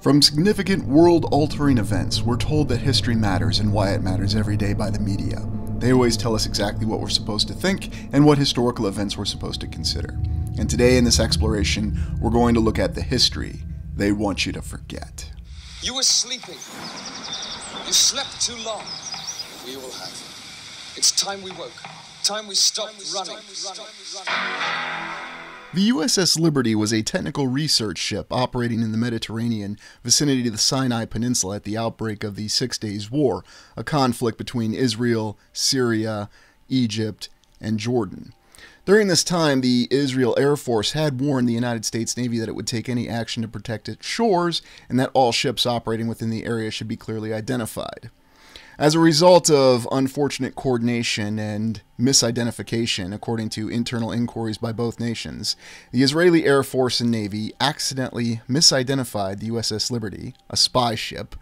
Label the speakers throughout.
Speaker 1: From significant world-altering events, we're told that history matters and why it matters every day by the media. They always tell us exactly what we're supposed to think and what historical events we're supposed to consider. And today in this exploration, we're going to look at the history they want you to forget.
Speaker 2: You were sleeping. You slept too long. We all have. It's time we woke. Time we stopped running.
Speaker 1: The USS Liberty was a technical research ship operating in the Mediterranean vicinity of the Sinai Peninsula at the outbreak of the 6 Days War, a conflict between Israel, Syria, Egypt, and Jordan. During this time, the Israel Air Force had warned the United States Navy that it would take any action to protect its shores and that all ships operating within the area should be clearly identified. As a result of unfortunate coordination and misidentification, according to internal inquiries by both nations, the Israeli Air Force and Navy accidentally misidentified the USS Liberty, a spy ship,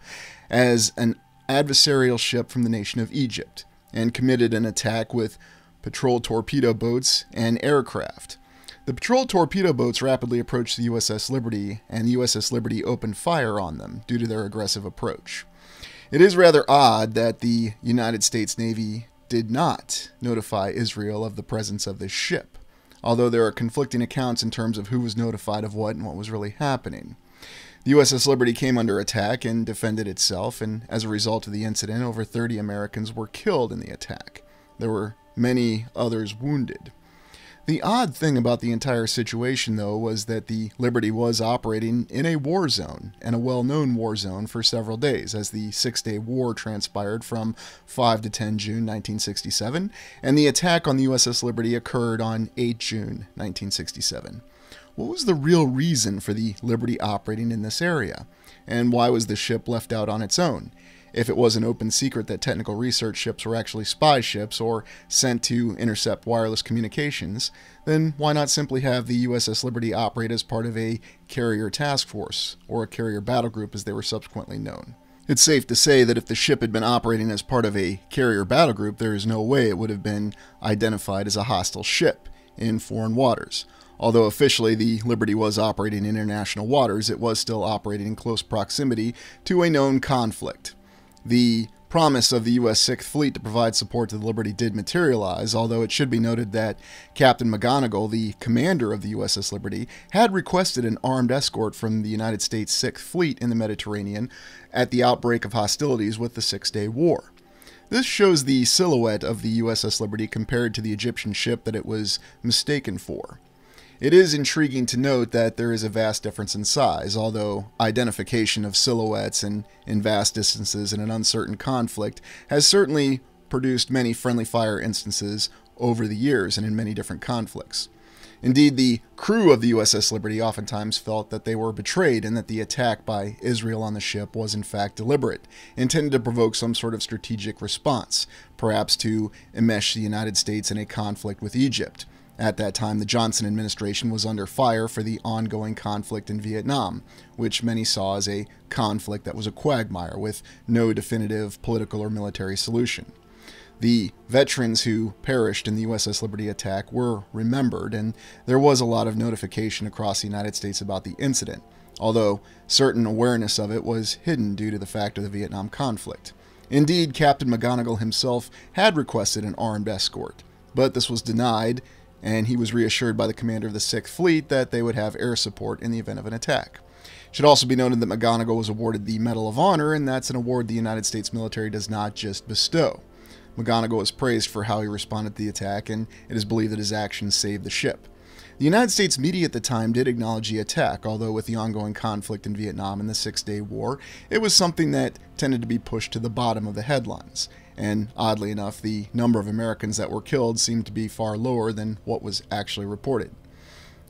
Speaker 1: as an adversarial ship from the nation of Egypt, and committed an attack with patrol torpedo boats and aircraft. The patrol torpedo boats rapidly approached the USS Liberty, and the USS Liberty opened fire on them due to their aggressive approach. It is rather odd that the United States Navy did not notify Israel of the presence of this ship, although there are conflicting accounts in terms of who was notified of what and what was really happening. The USS Liberty came under attack and defended itself, and as a result of the incident, over 30 Americans were killed in the attack. There were many others wounded. The odd thing about the entire situation, though, was that the Liberty was operating in a war zone, and a well-known war zone, for several days, as the 6-day war transpired from 5 to 10 June 1967, and the attack on the USS Liberty occurred on 8 June 1967. What was the real reason for the Liberty operating in this area? And why was the ship left out on its own? If it was an open secret that technical research ships were actually spy ships or sent to intercept wireless communications, then why not simply have the USS Liberty operate as part of a carrier task force, or a carrier battle group as they were subsequently known? It's safe to say that if the ship had been operating as part of a carrier battle group, there is no way it would have been identified as a hostile ship in foreign waters. Although officially the Liberty was operating in international waters, it was still operating in close proximity to a known conflict. The promise of the U.S. Sixth Fleet to provide support to the Liberty did materialize, although it should be noted that Captain McGonigal, the commander of the USS Liberty, had requested an armed escort from the United States Sixth Fleet in the Mediterranean at the outbreak of hostilities with the 6-Day War. This shows the silhouette of the USS Liberty compared to the Egyptian ship that it was mistaken for. It is intriguing to note that there is a vast difference in size, although identification of silhouettes and in vast distances in an uncertain conflict has certainly produced many friendly fire instances over the years and in many different conflicts. Indeed, the crew of the USS Liberty oftentimes felt that they were betrayed and that the attack by Israel on the ship was in fact deliberate, intended to provoke some sort of strategic response, perhaps to enmesh the United States in a conflict with Egypt. At that time, the Johnson administration was under fire for the ongoing conflict in Vietnam, which many saw as a conflict that was a quagmire with no definitive political or military solution. The veterans who perished in the USS Liberty attack were remembered, and there was a lot of notification across the United States about the incident, although certain awareness of it was hidden due to the fact of the Vietnam conflict. Indeed, Captain McGonigal himself had requested an armed escort, but this was denied, and he was reassured by the commander of the Sixth Fleet that they would have air support in the event of an attack. It should also be noted that McGonigal was awarded the Medal of Honor, and that's an award the United States military does not just bestow. McGonigal was praised for how he responded to the attack, and it is believed that his actions saved the ship. The United States media at the time did acknowledge the attack, although with the ongoing conflict in Vietnam and the 6-Day War, it was something that tended to be pushed to the bottom of the headlines. And oddly enough, the number of Americans that were killed seemed to be far lower than what was actually reported.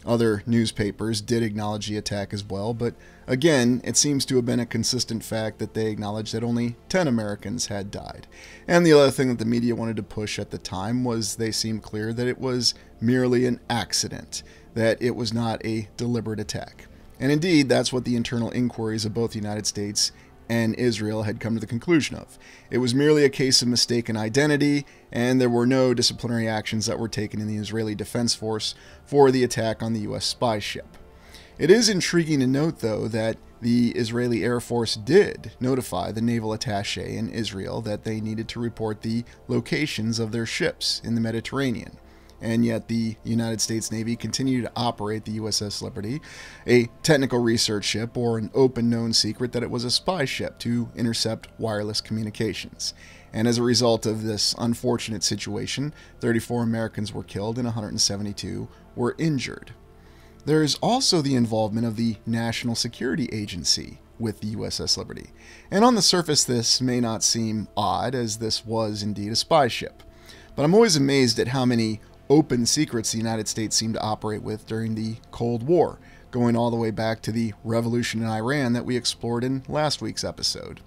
Speaker 1: Other newspapers did acknowledge the attack as well, but again, it seems to have been a consistent fact that they acknowledged that only 10 Americans had died. And the other thing that the media wanted to push at the time was they seemed clear that it was merely an accident, that it was not a deliberate attack. And indeed, that's what the internal inquiries of both the United States and Israel had come to the conclusion of. It was merely a case of mistaken identity, and there were no disciplinary actions that were taken in the Israeli Defense Force for the attack on the U.S. spy ship. It is intriguing to note, though, that the Israeli Air Force did notify the naval attaché in Israel that they needed to report the locations of their ships in the Mediterranean. And yet the United States Navy continued to operate the USS Liberty, a technical research ship, or an open known secret that it was a spy ship to intercept wireless communications. And as a result of this unfortunate situation, 34 Americans were killed and 172 were injured. There is also the involvement of the National Security Agency with the USS Liberty. And on the surface, this may not seem odd, as this was indeed a spy ship. But I'm always amazed at how many open secrets the United States seemed to operate with during the Cold War, going all the way back to the revolution in Iran that we explored in last week's episode.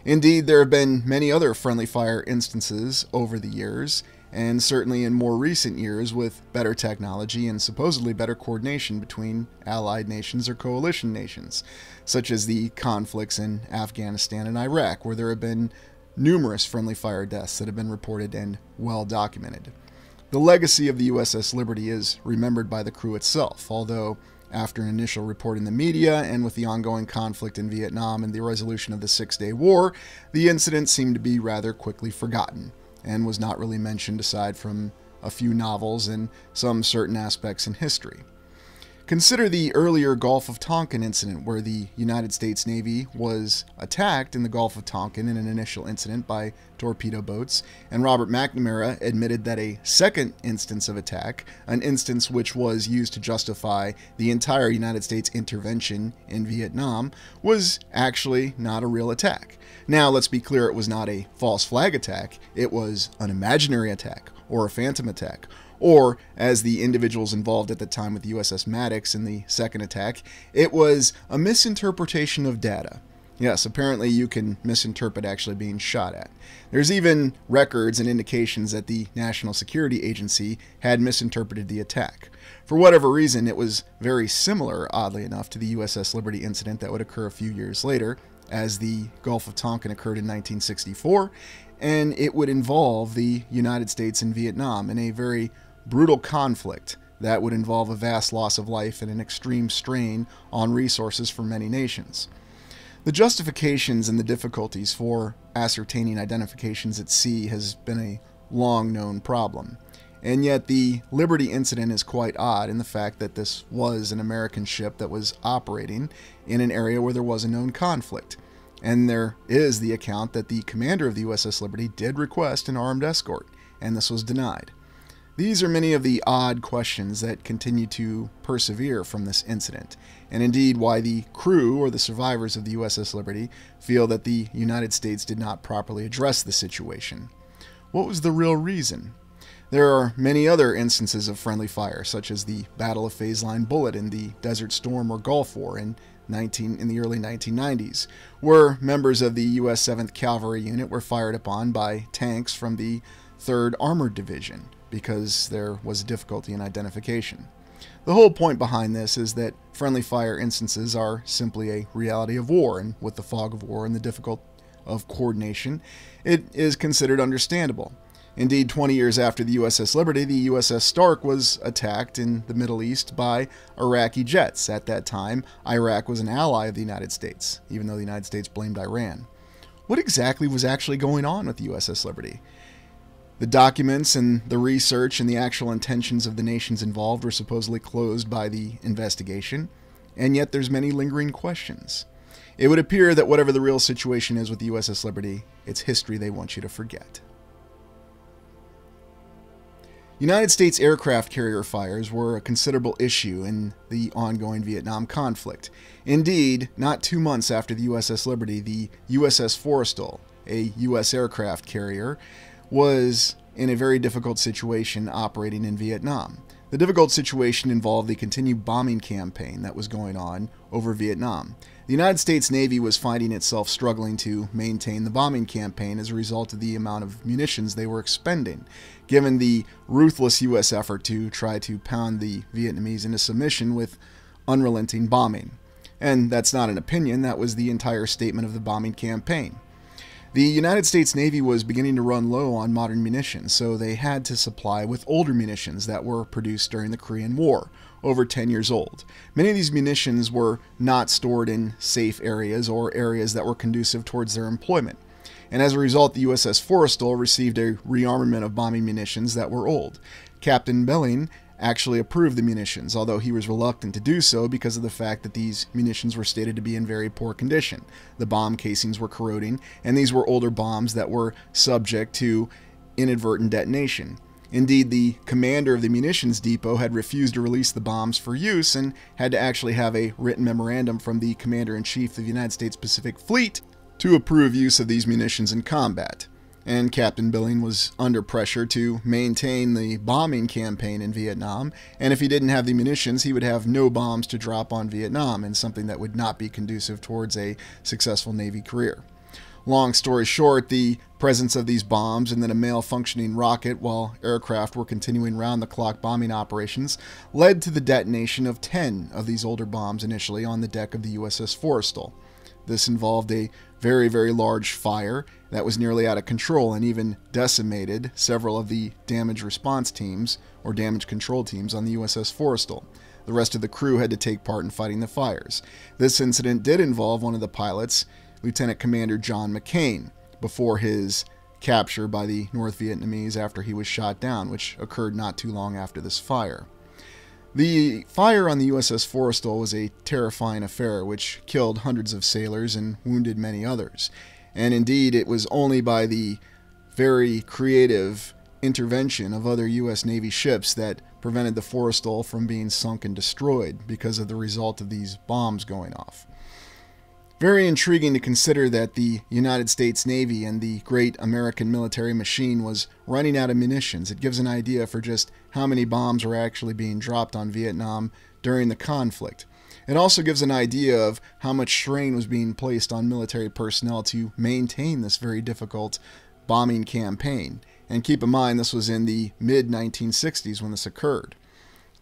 Speaker 1: Indeed, there have been many other friendly fire instances over the years, and certainly in more recent years with better technology and supposedly better coordination between allied nations or coalition nations, such as the conflicts in Afghanistan and Iraq, where there have been numerous friendly fire deaths that have been reported and well documented. The legacy of the USS Liberty is remembered by the crew itself, although after an initial report in the media and with the ongoing conflict in Vietnam and the resolution of the Six-Day War, the incident seemed to be rather quickly forgotten and was not really mentioned aside from a few novels and some certain aspects in history. Consider the earlier Gulf of Tonkin incident, where the United States Navy was attacked in the Gulf of Tonkin in an initial incident by torpedo boats, and Robert McNamara admitted that a second instance of attack, an instance which was used to justify the entire United States intervention in Vietnam, was actually not a real attack. Now, let's be clear, it was not a false flag attack, it was an imaginary attack, or a phantom attack, or, as the individuals involved at the time with USS Maddox in the second attack, it was a misinterpretation of data. Yes, apparently you can misinterpret actually being shot at. There's even records and indications that the National Security Agency had misinterpreted the attack. For whatever reason, it was very similar, oddly enough, to the USS Liberty incident that would occur a few years later, as the Gulf of Tonkin occurred in 1964, and it would involve the United States and Vietnam in a very brutal conflict that would involve a vast loss of life and an extreme strain on resources for many nations. The justifications and the difficulties for ascertaining identifications at sea has been a long-known problem. And yet the Liberty incident is quite odd in the fact that this was an American ship that was operating in an area where there was a known conflict. And there is the account that the commander of the USS Liberty did request an armed escort, and this was denied. These are many of the odd questions that continue to persevere from this incident, and indeed why the crew or the survivors of the USS Liberty feel that the United States did not properly address the situation. What was the real reason? There are many other instances of friendly fire, such as the Battle of Phase Line Bullet in the Desert Storm or Gulf War in the early 1990s, where members of the U.S. 7th Cavalry Unit were fired upon by tanks from the 3rd Armored Division, because there was difficulty in identification. The whole point behind this is that friendly fire instances are simply a reality of war, and with the fog of war and the difficulty of coordination, it is considered understandable. Indeed, 20 years after the USS Liberty, the USS Stark was attacked in the Middle East by Iraqi jets. At that time, Iraq was an ally of the United States, even though the United States blamed Iran. What exactly was actually going on with the USS Liberty? The documents and the research and the actual intentions of the nations involved were supposedly closed by the investigation, and yet there's many lingering questions. It would appear that whatever the real situation is with the USS Liberty, it's history they want you to forget. United States aircraft carrier fires were a considerable issue in the ongoing Vietnam conflict. Indeed, not 2 months after the USS Liberty, the USS Forrestal, a U.S. aircraft carrier, was in a very difficult situation operating in Vietnam. The difficult situation involved the continued bombing campaign that was going on over Vietnam. The United States Navy was finding itself struggling to maintain the bombing campaign as a result of the amount of munitions they were expending, given the ruthless U.S. effort to try to pound the Vietnamese into submission with unrelenting bombing. And that's not an opinion, that was the entire statement of the bombing campaign. The United States Navy was beginning to run low on modern munitions, so they had to supply with older munitions that were produced during the Korean War, over 10 years old. Many of these munitions were not stored in safe areas or areas that were conducive towards their employment. And as a result, the USS Forrestal received a rearmament of bombing munitions that were old. Captain Belling actually approved the munitions, although he was reluctant to do so because of the fact that these munitions were stated to be in very poor condition. The bomb casings were corroding, and these were older bombs that were subject to inadvertent detonation. Indeed, the commander of the munitions depot had refused to release the bombs for use and had to actually have a written memorandum from the Commander-in-Chief of the United States Pacific Fleet to approve use of these munitions in combat. And Captain Billing was under pressure to maintain the bombing campaign in Vietnam, and if he didn't have the munitions, he would have no bombs to drop on Vietnam, and something that would not be conducive towards a successful Navy career. Long story short, the presence of these bombs and then a malfunctioning rocket while aircraft were continuing round-the-clock bombing operations led to the detonation of 10 of these older bombs initially on the deck of the USS Forrestal. This involved a very, very large fire that was nearly out of control and even decimated several of the damage response teams or damage control teams on the USS Forrestal. The rest of the crew had to take part in fighting the fires. This incident did involve one of the pilots, Lieutenant Commander John McCain, before his capture by the North Vietnamese after he was shot down, which occurred not too long after this fire. The fire on the USS Forrestal was a terrifying affair which killed hundreds of sailors and wounded many others. And indeed, it was only by the very creative intervention of other U.S. Navy ships that prevented the Forrestal from being sunk and destroyed because of the result of these bombs going off. Very intriguing to consider that the United States Navy and the great American military machine was running out of munitions. It gives an idea for just how many bombs were actually being dropped on Vietnam during the conflict. It also gives an idea of how much strain was being placed on military personnel to maintain this very difficult bombing campaign. And keep in mind, this was in the mid-1960s when this occurred.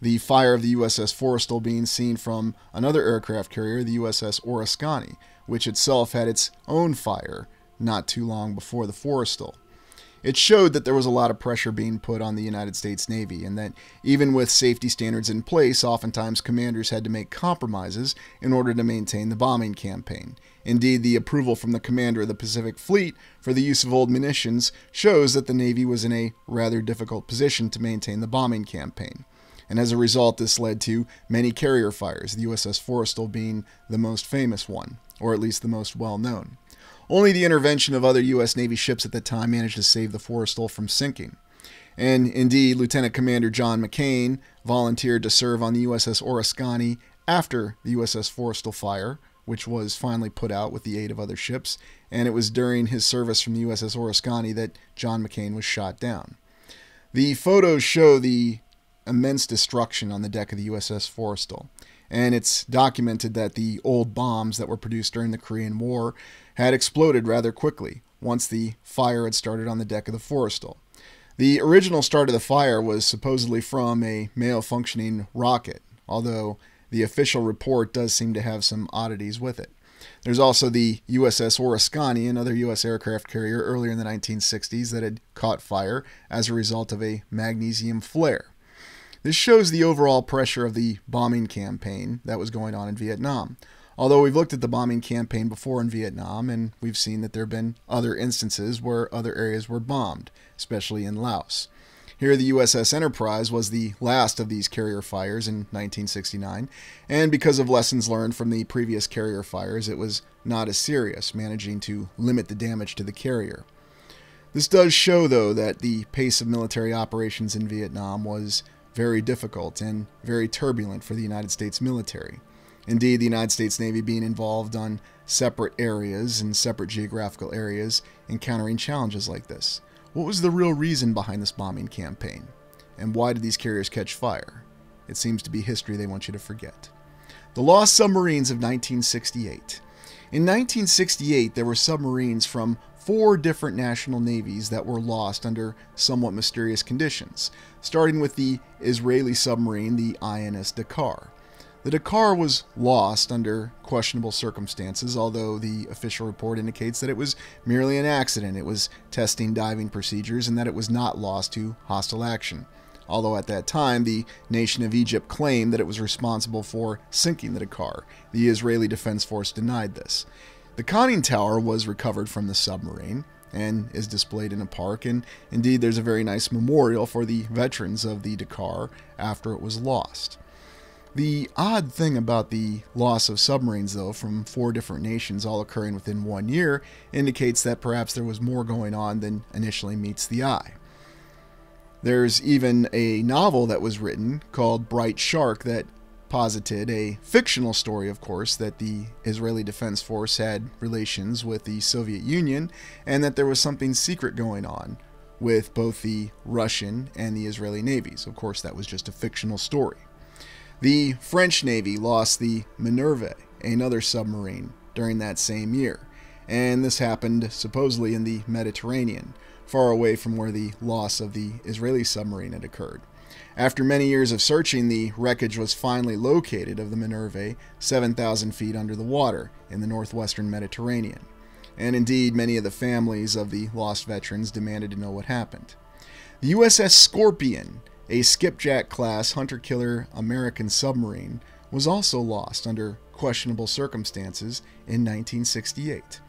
Speaker 1: The fire of the USS Forrestal being seen from another aircraft carrier, the USS Oriskany, which itself had its own fire not too long before the Forrestal. It showed that there was a lot of pressure being put on the United States Navy, and that even with safety standards in place, oftentimes commanders had to make compromises in order to maintain the bombing campaign. Indeed, the approval from the commander of the Pacific Fleet for the use of old munitions shows that the Navy was in a rather difficult position to maintain the bombing campaign. And as a result, this led to many carrier fires, the USS Forrestal being the most famous one, or at least the most well-known. Only the intervention of other U.S. Navy ships at the time managed to save the Forrestal from sinking. And indeed, Lieutenant Commander John McCain volunteered to serve on the USS Oriskany after the USS Forrestal fire, which was finally put out with the aid of other ships, and it was during his service from the USS Oriskany that John McCain was shot down. The photos show the immense destruction on the deck of the USS Forrestal, and it's documented that the old bombs that were produced during the Korean War had exploded rather quickly once the fire had started on the deck of the Forrestal. The original start of the fire was supposedly from a malfunctioning rocket, although the official report does seem to have some oddities with it. There's also the USS Oriskany, another U.S. aircraft carrier earlier in the 1960s that had caught fire as a result of a magnesium flare. This shows the overall pressure of the bombing campaign that was going on in Vietnam. Although we've looked at the bombing campaign before in Vietnam, and we've seen that there have been other instances where other areas were bombed, especially in Laos. Here, the USS Enterprise was the last of these carrier fires in 1969, and because of lessons learned from the previous carrier fires, it was not as serious, managing to limit the damage to the carrier. This does show, though, that the pace of military operations in Vietnam was very difficult and very turbulent for the United States military. Indeed, the United States Navy being involved on separate areas and separate geographical areas, encountering challenges like this. What was the real reason behind this bombing campaign? And why did these carriers catch fire? It seems to be history they want you to forget. The Lost Submarines of 1968. In 1968, there were submarines from 4 different national navies that were lost under somewhat mysterious conditions, starting with the Israeli submarine, the INS Dakar. The Dakar was lost under questionable circumstances, although the official report indicates that it was merely an accident. It was testing diving procedures and that it was not lost to hostile action. Although at that time, the nation of Egypt claimed that it was responsible for sinking the Dakar. The Israeli Defense Force denied this. The conning tower was recovered from the submarine and is displayed in a park, and indeed there's a very nice memorial for the veterans of the Dakar after it was lost. The odd thing about the loss of submarines, though, from 4 different nations all occurring within 1 year, indicates that perhaps there was more going on than initially meets the eye. There's even a novel that was written called Bright Shark that posited a fictional story, of course, that the Israeli Defense Force had relations with the Soviet Union and that there was something secret going on with both the Russian and the Israeli navies. Of course, that was just a fictional story. The French Navy lost the Minerve, another submarine, during that same year, and this happened supposedly in the Mediterranean, far away from where the loss of the Israeli submarine had occurred. After many years of searching, the wreckage was finally located of the Minerve 7,000 feet under the water in the northwestern Mediterranean, and indeed many of the families of the lost veterans demanded to know what happened. The USS Scorpion, a skipjack-class hunter-killer American submarine, was also lost under questionable circumstances in 1968.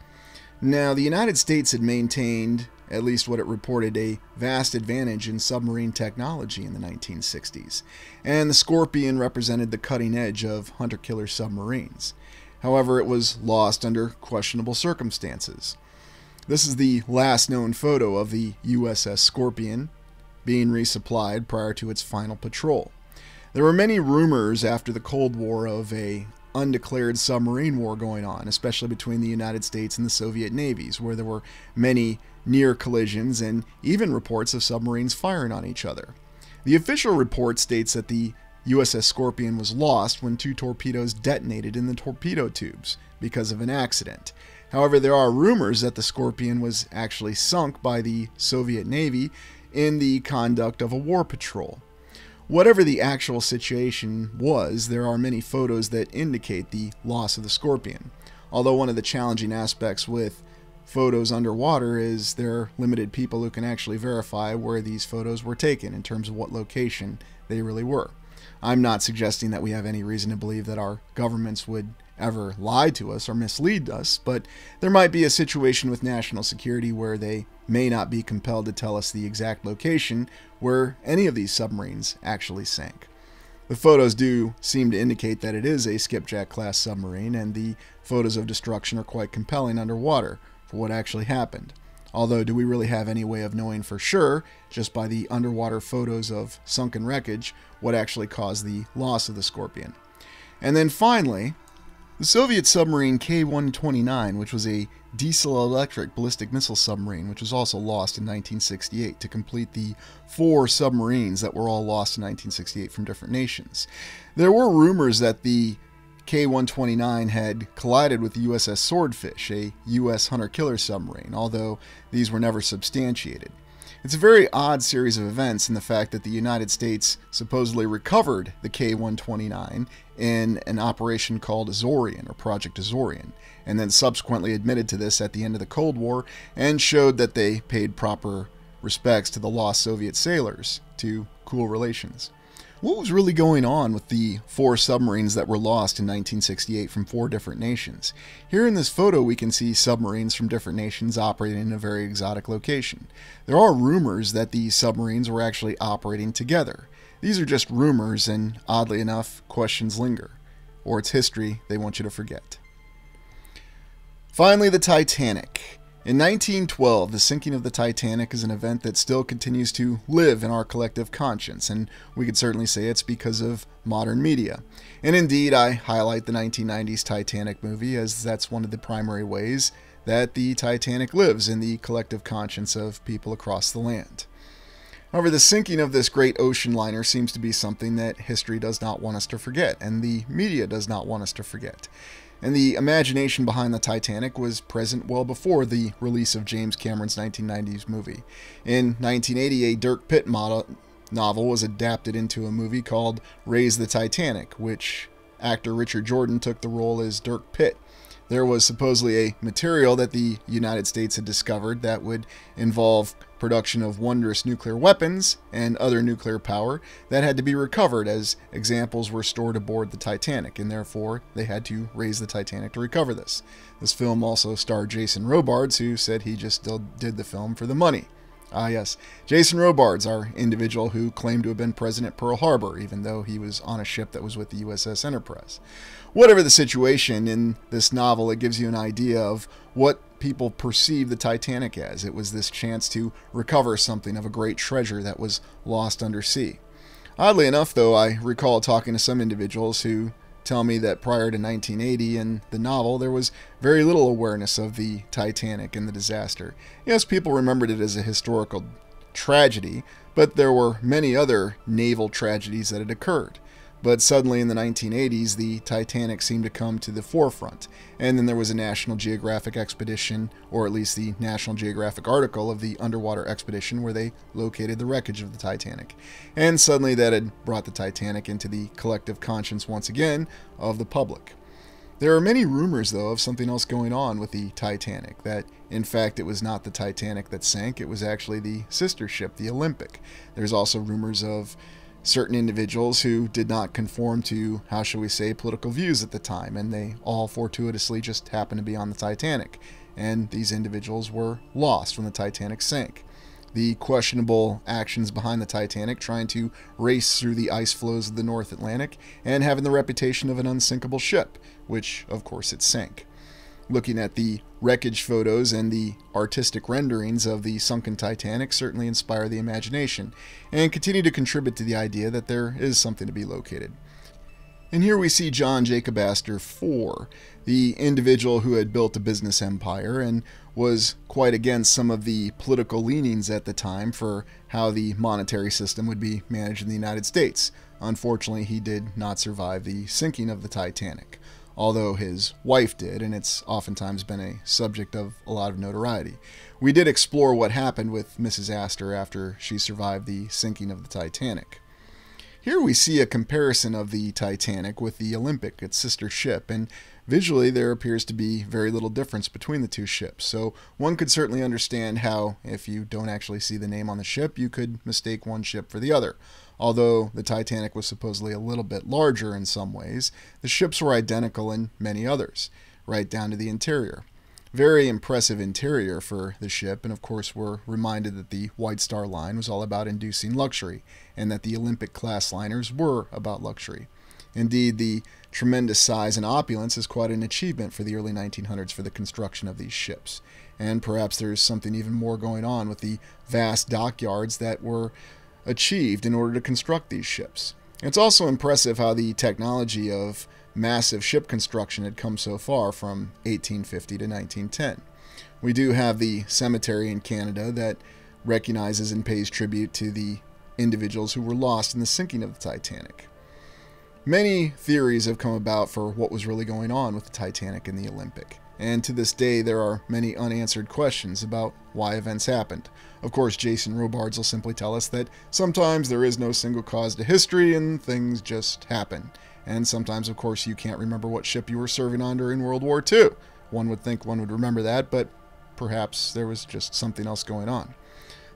Speaker 1: Now, the United States had maintained, at least what it reported, a vast advantage in submarine technology in the 1960s, and the Scorpion represented the cutting edge of hunter-killer submarines. However, it was lost under questionable circumstances. This is the last known photo of the USS Scorpion being resupplied prior to its final patrol. There were many rumors after the Cold War of a undeclared submarine war going on, especially between the United States and the Soviet navies, where there were many near collisions and even reports of submarines firing on each other. The official report states that the USS Scorpion was lost when 2 torpedoes detonated in the torpedo tubes because of an accident. However, there are rumors that the Scorpion was actually sunk by the Soviet Navy in the conduct of a war patrol. Whatever the actual situation was, there are many photos that indicate the loss of the Scorpion. Although one of the challenging aspects with photos underwater is there are limited people who can actually verify where these photos were taken in terms of what location they really were. I'm not suggesting that we have any reason to believe that our governments would ever lie to us or mislead us, but there might be a situation with national security where they may not be compelled to tell us the exact location where any of these submarines actually sank. The photos do seem to indicate that it is a skipjack-class submarine, and the photos of destruction are quite compelling underwater for what actually happened. Although, do we really have any way of knowing for sure, just by the underwater photos of sunken wreckage, what actually caused the loss of the Scorpion? And then finally, the Soviet submarine K-129, which was a diesel-electric ballistic missile submarine, which was also lost in 1968 to complete the 4 submarines that were all lost in 1968 from different nations. There were rumors that the K-129 had collided with the USS Swordfish, a U.S. hunter-killer submarine, although these were never substantiated. It's a very odd series of events in the fact that the United States supposedly recovered the K-129 in an operation called Azorian, or Project Azorian, and then subsequently admitted to this at the end of the Cold War and showed that they paid proper respects to the lost Soviet sailors to cool relations. What was really going on with the 4 submarines that were lost in 1968 from 4 different nations? Here in this photo we can see submarines from different nations operating in a very exotic location. There are rumors that these submarines were actually operating together. These are just rumors, and oddly enough, questions linger. Or it's history they want you to forget. Finally, the Titanic. In 1912, the sinking of the Titanic is an event that still continues to live in our collective conscience, and we could certainly say it's because of modern media. And indeed, I highlight the 1990s Titanic movie as that's one of the primary ways that the Titanic lives in the collective conscience of people across the land. However, the sinking of this great ocean liner seems to be something that history does not want us to forget, and the media does not want us to forget. And the imagination behind the Titanic was present well before the release of James Cameron's 1990s movie. In 1980, a Dirk Pitt novel was adapted into a movie called Raise the Titanic, which actor Richard Jordan took the role as Dirk Pitt. There was supposedly a material that the United States had discovered that would involve production of wondrous nuclear weapons and other nuclear power that had to be recovered, as examples were stored aboard the Titanic, and therefore they had to raise the Titanic to recover this. This film also starred Jason Robards, who said he just still did the film for the money. Ah yes, Jason Robards, our individual who claimed to have been present at Pearl Harbor, even though he was on a ship that was with the USS Enterprise. Whatever the situation in this novel, it gives you an idea of what people perceive the Titanic as. It was this chance to recover something of a great treasure that was lost undersea. Oddly enough, though, I recall talking to some individuals who tell me that prior to 1980 in the novel, there was very little awareness of the Titanic and the disaster. Yes, people remembered it as a historical tragedy, but there were many other naval tragedies that had occurred. But suddenly in the 1980s, the Titanic seemed to come to the forefront. And then there was a National Geographic expedition, or at least the National Geographic article of the underwater expedition where they located the wreckage of the Titanic. And suddenly that had brought the Titanic into the collective conscience once again of the public. There are many rumors, though, of something else going on with the Titanic, that in fact it was not the Titanic that sank, it was actually the sister ship, the Olympic. There's also rumors of certain individuals who did not conform to, how shall we say, political views at the time, and they all fortuitously just happened to be on the Titanic, and these individuals were lost when the Titanic sank. The questionable actions behind the Titanic, trying to race through the ice floes of the North Atlantic, and having the reputation of an unsinkable ship, which, of course, it sank. Looking at the wreckage photos and the artistic renderings of the sunken Titanic certainly inspire the imagination and continue to contribute to the idea that there is something to be located. And here we see John Jacob Astor IV, the individual who had built a business empire and was quite against some of the political leanings at the time for how the monetary system would be managed in the United States. Unfortunately, he did not survive the sinking of the Titanic, although his wife did, and it's oftentimes been a subject of a lot of notoriety. We did explore what happened with Mrs. Astor after she survived the sinking of the Titanic. Here we see a comparison of the Titanic with the Olympic, its sister ship, and visually there appears to be very little difference between the two ships, so one could certainly understand how, if you don't actually see the name on the ship, you could mistake one ship for the other. Although the Titanic was supposedly a little bit larger in some ways, the ships were identical in many others, right down to the interior. Very impressive interior for the ship, and of course we're reminded that the White Star Line was all about inducing luxury, and that the Olympic-class liners were about luxury. Indeed, the tremendous size and opulence is quite an achievement for the early 1900s for the construction of these ships. And perhaps there's something even more going on with the vast dockyards that were achieved in order to construct these ships. It's also impressive how the technology of massive ship construction had come so far from 1850 to 1910. We do have the cemetery in Canada that recognizes and pays tribute to the individuals who were lost in the sinking of the Titanic. Many theories have come about for what was really going on with the Titanic and the Olympic, and to this day there are many unanswered questions about why events happened. Of course, Jason Robards will simply tell us that sometimes there is no single cause to history and things just happen. And sometimes, of course, you can't remember what ship you were serving on during World War II. One would think one would remember that, but perhaps there was just something else going on.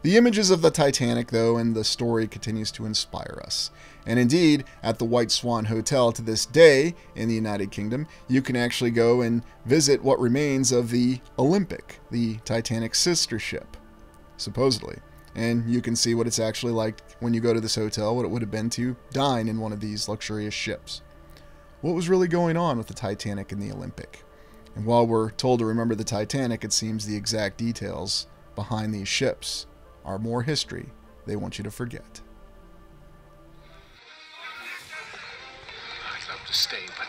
Speaker 1: The images of the Titanic, though, and the story continues to inspire us. And indeed, at the White Swan Hotel to this day in the United Kingdom, you can actually go and visit what remains of the Olympic, the Titanic's sister ship, supposedly. And you can see what it's actually like when you go to this hotel, what it would have been to dine in one of these luxurious ships. What was really going on with the Titanic and the Olympic? And while we're told to remember the Titanic, it seems the exact details behind these ships are more history they want you to forget.
Speaker 2: I'd love to stay, but